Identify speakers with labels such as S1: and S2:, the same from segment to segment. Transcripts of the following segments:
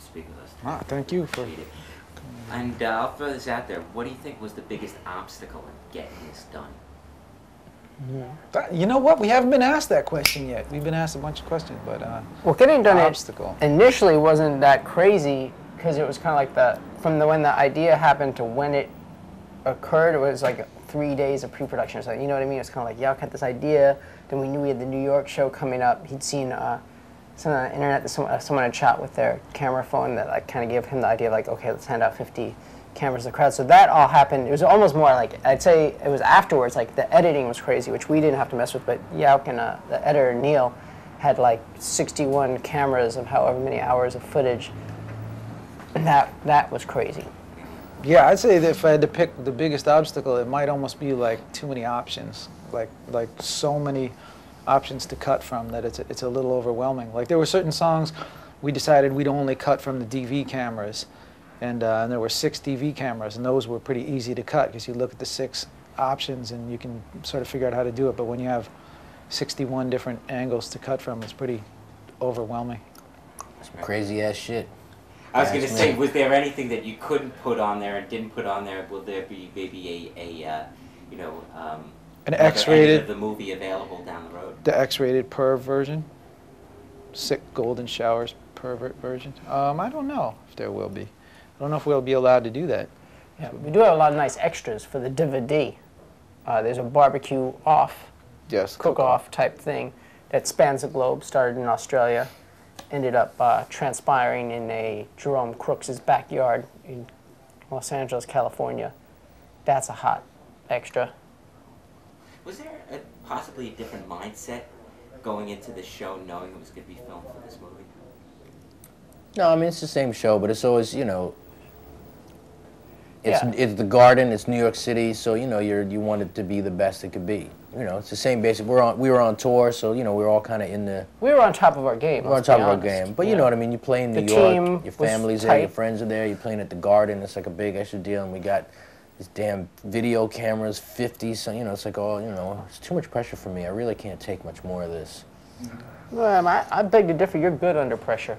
S1: to speak with us.
S2: Ah, thank you for.
S1: And I'll throw this out there. What do you think was the biggest obstacle in getting this done?
S2: You know what? We haven't been asked that question yet. We've been asked a bunch of questions, but
S3: well, getting done
S2: obstacle
S3: initially wasn't that crazy because it was kind of like when the idea happened to when it occurred. It was like 3 days of pre-production or something. You know what I mean? It's kind of like Yauch had this idea. Then we knew we had the New York show coming up. He'd seen something on the internet that someone had shot with their camera phone that like kind of gave him the idea of like, okay, let's hand out 50 cameras to the crowd. So that all happened. It was almost more like, I'd say it was afterwards, like the editing was crazy, which we didn't have to mess with, but Yauch and the editor, Neil, had like 61 cameras of however many hours of footage. And that was crazy.
S2: Yeah, I'd say that if I had to pick the biggest obstacle, it might almost be like too many options, like so many options to cut from that it's a little overwhelming. Like there were certain songs we decided we'd only cut from the DV cameras, and there were 6 DV cameras, and those were pretty easy to cut because you look at the 6 options and you can sort of figure out how to do it. But when you have 61 different angles to cut from, it's pretty overwhelming.
S4: Crazy ass shit.
S1: I was going to say, was there anything that you couldn't put on there and didn't put on there? Will there be maybe
S2: An X-rated
S1: of the movie available down the road?
S2: The X-rated perv version, sick golden showers pervert version. I don't know if there will be. I don't know if we'll be allowed to do that.
S3: Yeah, we do have a lot of nice extras for the DVD. There's a barbecue off,
S2: yes,
S3: cook-off type thing that spans the globe. Started in Australia, ended up transpiring in a Jerome Crooks's backyard in Los Angeles, California. That's a hot extra.
S1: Was there possibly a different mindset going into the show, knowing it was going to be filmed for this movie?
S4: No, I mean, it's the same show, but it's always, you know, it's the Garden, it's New York City, so, you know, you want it to be the best it could be. You know, it's the same basic. We were on tour, so, you know, we were all kind of in the...
S3: We were on top of our game.
S4: We were on top of our game. But you know what I mean, you play in New York, your family's there, your friends are there, you're playing at the Garden, it's like a big extra deal, and we got these damn video cameras, 50, so, you know, it's like, oh, you know, it's too much pressure for me. I really can't take much more of this.
S3: Well, I beg to differ. You're good under pressure.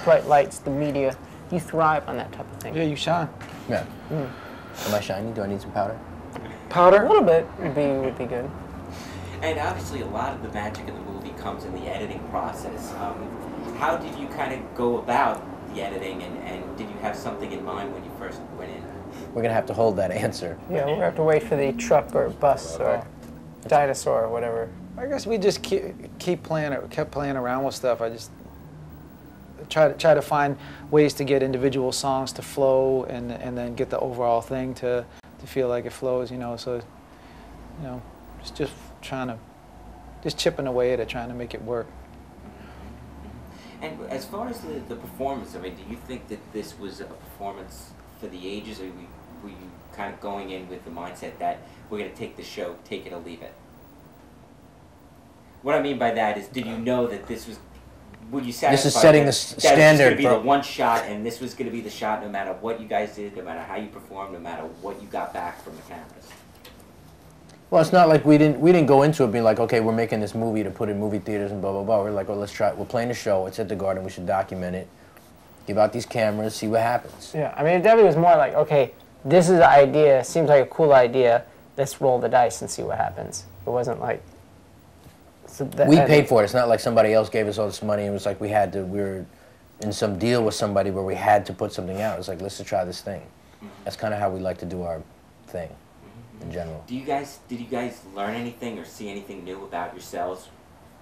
S3: Bright lights, the media, you thrive on that type of thing.
S2: Yeah, you shine.
S4: Yeah. Am I shiny? Do I need some powder?
S2: Powder?
S3: A little bit would be good.
S1: And obviously a lot of the magic of the movie comes in the editing process. How did you kind of go about the editing, and did you have something in mind when you first went in?
S4: We're going to have to hold that answer.
S3: Yeah, we're going to have to wait for the truck or bus or dinosaur or whatever.
S2: I guess we just kept playing around with stuff. I just try to find ways to get individual songs to flow, and then get the overall thing to feel like it flows. You know, so you know, just chipping away at it, trying to make it work.
S1: And as far as the performance, I mean, do you think that this was a performance for the ages, or were you kind of going in with the mindset that we're going to take the show, take it or leave it? What I mean by that is, did you know that this was, were you satisfied
S4: this is setting the standard
S1: going to be the one shot, and this was going to be the shot no matter what you guys did, no matter how you performed, no matter what you got back from the cameras?
S4: Well, it's not like we didn't go into it being like, okay, we're making this movie to put in movie theaters and blah, blah, blah. We're like, well, let's try it. We're playing a show. It's at the Garden. We should document it. Give out these cameras, see what happens.
S3: Yeah, I mean, it definitely was more like, okay, this is the idea. Seems like a cool idea. Let's roll the dice and see what happens. It wasn't like...
S4: we paid for it. It's not like somebody else gave us all this money. It was like we were in some deal with somebody where we had to put something out. It was like, let's just try this thing. That's kind of how we like to do our thing in general.
S1: Did you guys learn anything or see anything new about yourselves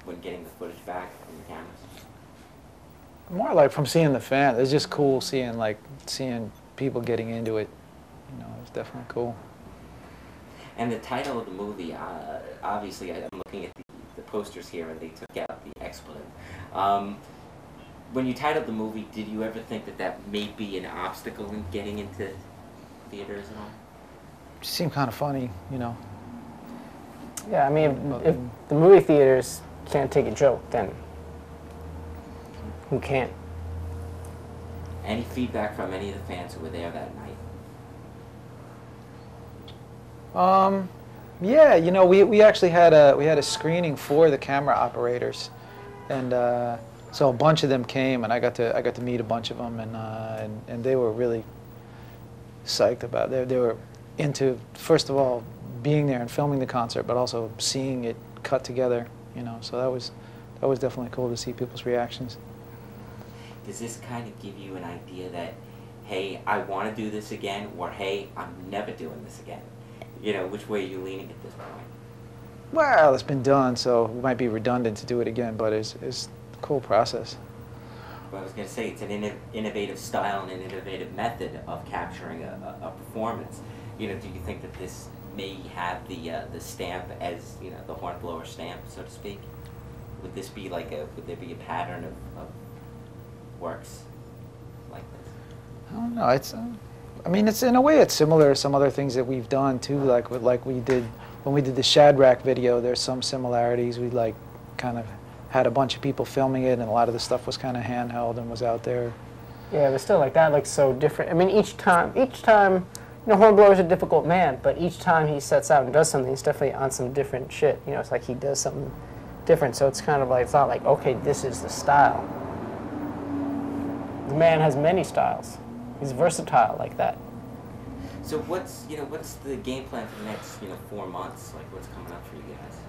S1: when getting the footage back from the cameras?
S2: More like from seeing the fans. It's just cool seeing people getting into it. You know, it's definitely cool.
S1: And the title of the movie, obviously, I'm looking at the posters here, and they took out the expletive. When you titled the movie, did you ever think that may be an obstacle in getting into theaters and all?
S2: It seemed kind of funny, you know.
S3: Yeah, I mean, if the movie theaters can't take a joke, then who can?
S1: Any feedback from any of the fans who were there that night?
S2: Yeah, you know, we actually had a screening for the camera operators, and So a bunch of them came, and I got to meet a bunch of them, and they were really psyched about it. They were into, first of all, being there and filming the concert, but also seeing it cut together. You know, so that was definitely cool to see people's reactions.
S1: Does this kind of give you an idea that, hey, I want to do this again, or hey, I'm never doing this again? You know, which way are you leaning at this point?
S2: Well, it's been done, so it might be redundant to do it again, but it's a cool process.
S1: Well, I was going to say, it's an innovative style and an innovative method of capturing a performance. You know, do you think that this may have the stamp as, you know, the hornblower stamp, so to speak? Would this be like would there be a pattern of works like this?
S2: I don't know. It's, I mean, it's in a way it's similar to some other things that we've done too. Like we did when we did the Shadrach video. There's some similarities. We like kind of had a bunch of people filming it, and a lot of the stuff was kind of handheld and was out there.
S3: Yeah, but still, like that looks so different. I mean, each time, you know, Hornblower's a difficult man, but each time he sets out and does something, he's definitely on some different shit. You know, it's like he does something different. So it's kind of like, it's not like, okay, this is the style. The man has many styles. He's versatile like that.
S1: So what's the game plan for the next 4 months? Like, what's coming up for you guys?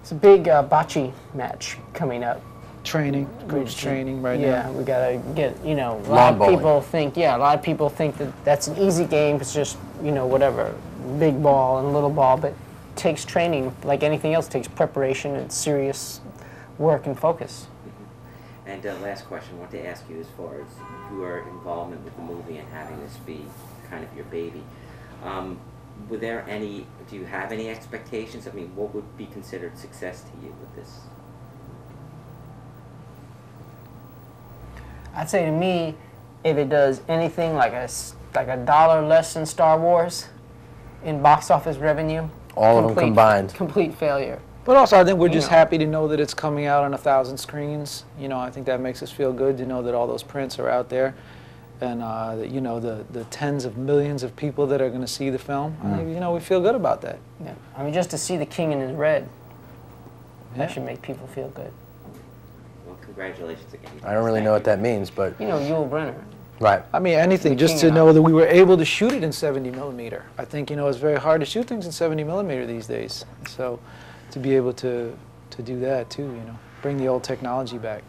S3: It's a big bocce match coming up.
S2: Training, groups training right now.
S3: Yeah, we gotta get, you know, a
S4: lot
S3: lot of people think that that's an easy game. It's just, you know, whatever, big ball and little ball, but it takes training like anything else. It takes preparation and serious work and focus.
S1: And last question I want to ask you, as far as your involvement with the movie and having this be kind of your baby, do you have any expectations? I mean, what would be considered success to you with this?
S3: I'd say to me, if it does anything like a dollar less than Star Wars in box office revenue,
S4: all of them combined,
S3: complete failure.
S2: But also, I think we're just happy to know that it's coming out on 1,000 screens. You know, I think that makes us feel good to know that all those prints are out there, and that, you know, the tens of millions of people that are going to see the film. You know, we feel good about that.
S3: Yeah, I mean, just to see the king in his red, that should make people feel good.
S1: Well, congratulations again.
S4: I don't really know what that means, but
S3: you know, Yul Brynner.
S4: Right.
S2: I mean, anything, just to know that we were able to shoot it in 70 millimeter. I think, you know, it's very hard to shoot things in 70 millimeter these days. So to be able to do that too, you know, bring the old technology back.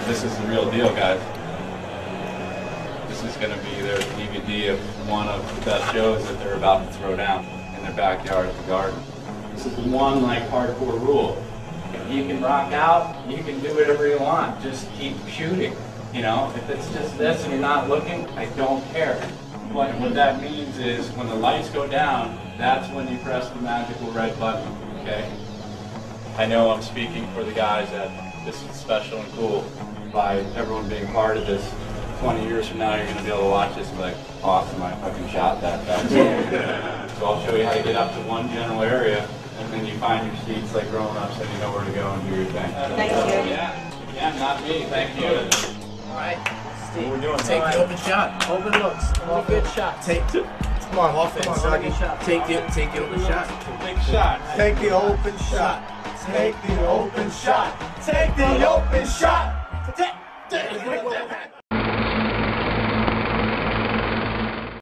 S5: This is the real deal, guys. This is going to be their DVD of one of the best shows that they're about to throw down in their backyard at the Garden. This is one, like, hardcore rule. If you can rock out, you can do whatever you want. Just keep shooting. You know, if it's just this and you're not looking, I don't care. But what that means is when the lights go down, that's when you press the magical red button, okay? I know I'm speaking for the guys that this is special and cool by everyone being part of this. 20 years from now, you're going to be able to watch this and be like, awesome, I fucking shot that. So I'll show you how to get up to one general area, and then you find your seats like grown-ups and you know where to go and do your thing.
S3: Thank you.
S5: Yeah, not me, thank you.
S3: All right, Steve.
S4: we're doing. Take the open shot.
S3: Open looks. Only good shots.
S4: Take Come on, offense. Take the open shot.
S5: Big shot.
S6: Take the open shot. Take the open shot. Take the open shot.